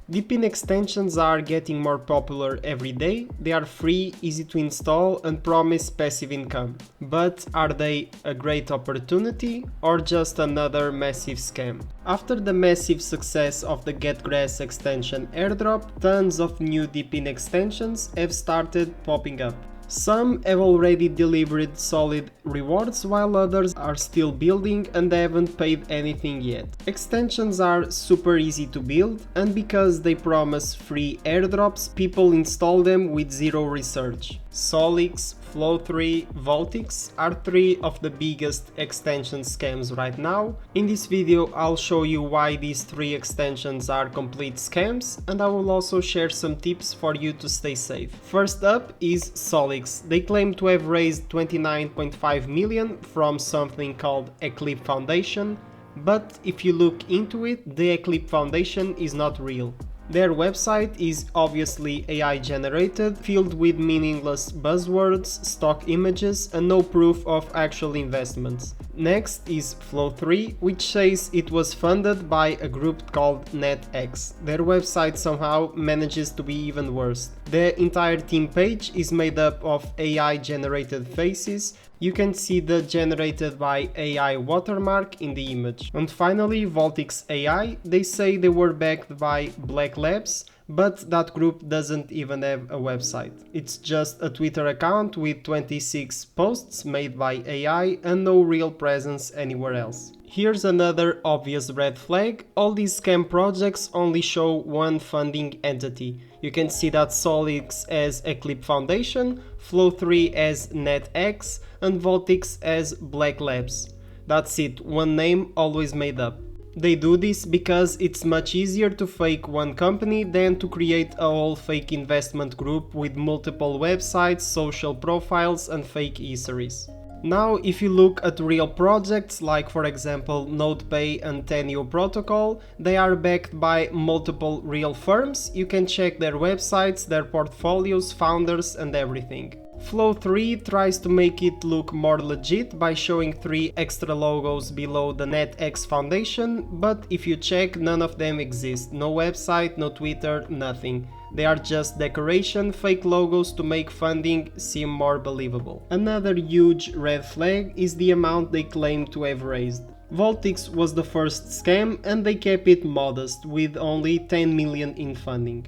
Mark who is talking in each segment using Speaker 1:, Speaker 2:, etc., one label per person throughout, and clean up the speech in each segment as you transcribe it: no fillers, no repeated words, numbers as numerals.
Speaker 1: DePIN extensions are getting more popular every day. They are free, easy to install, and promise passive income. But are they a great opportunity or just another massive scam? After the massive success of the Get Grass extension Airdrop, tons of new DePIN extensions have started popping up. Some have already delivered solid rewards, while others are still building and haven't paid anything yet. Extensions are super easy to build, and because they promise free airdrops, people install them with zero research. Solix, Flow3, Voltix are three of the biggest extension scams right now. In this video I'll show you why these three extensions are complete scams, and I will also share some tips for you to stay safe. First up is Solix. They claim to have raised 29.5 million from something called Eclipse Foundation, but if you look into it, the Eclipse Foundation is not real. Their website is obviously AI generated, filled with meaningless buzzwords, stock images, and no proof of actual investments. Next is Flow3, which says it was funded by a group called NetX. Their website somehow manages to be even worse. The entire team page is made up of AI generated faces. You can see the generated by AI watermark in the image. And finally, Voltix.ai, they say they were backed by Black Labs, but that group doesn't even have a website. It's just a Twitter account with 26 posts made by AI and no real presence anywhere else. Here's another obvious red flag. All these scam projects only show one funding entity. You can see that Solix as Eclipse Foundation, Flow3 as NetX, and Voltix as Black Labs. That's it, one name always made up. They do this because it's much easier to fake one company than to create a whole fake investment group with multiple websites, social profiles, and fake histories. Now, if you look at real projects like for example NodePay and Tenio Protocol, they are backed by multiple real firms. You can check their websites, their portfolios, founders, and everything. Flow3 tries to make it look more legit by showing 3 extra logos below the NetX Foundation, but if you check, none of them exist. No website, no Twitter, nothing. They are just decoration, fake logos to make funding seem more believable. Another huge red flag is the amount they claim to have raised. Voltix was the first scam and they kept it modest, with only 10 million in funding.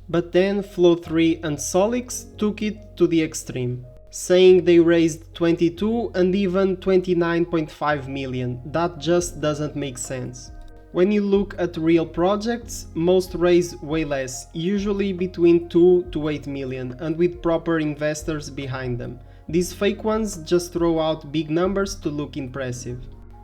Speaker 1: But then Flow3 and Solix took it to the extreme, saying they raised 22 and even 29.5 million. That just doesn't make sense. When you look at real projects, most raise way less, usually between 2 to 8 million, and with proper investors behind them. These fake ones just throw out big numbers to look impressive.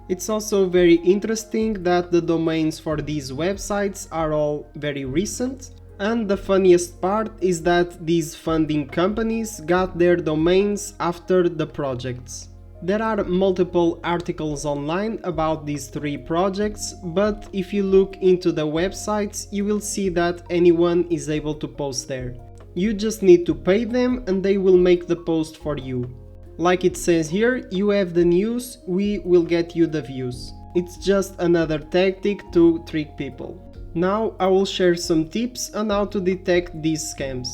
Speaker 1: It's also very interesting that the domains for these websites are all very recent. And the funniest part is that these funding companies got their domains after the projects. There are multiple articles online about these three projects, but if you look into the websites, you will see that anyone is able to post there. You just need to pay them and they will make the post for you. Like it says here, you have the news, we will get you the views. It's just another tactic to trick people. Now I will share some tips on how to detect these scams.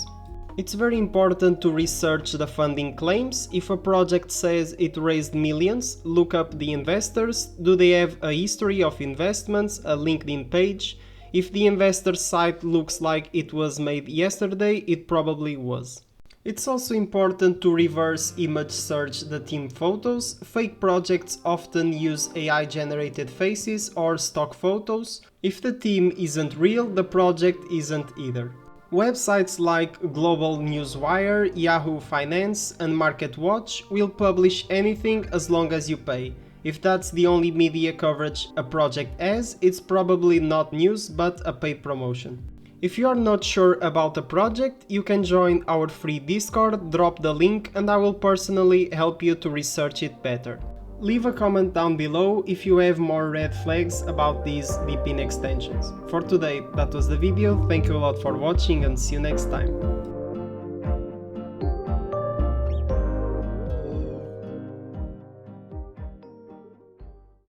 Speaker 1: It's very important to research the funding claims. If a project says it raised millions, look up the investors. Do they have a history of investments, a LinkedIn page? If the investor site looks like it was made yesterday, it probably was. It's also important to reverse image search the team photos. Fake projects often use AI-generated faces or stock photos. If the team isn't real, the project isn't either. Websites like Global Newswire, Yahoo Finance, and MarketWatch will publish anything as long as you pay. If that's the only media coverage a project has, it's probably not news but a paid promotion. If you are not sure about a project, you can join our free Discord, drop the link, and I will personally help you to research it better. Leave a comment down below if you have more red flags about these DePIN extensions. For today, that was the video. Thank you a lot for watching and see you next time.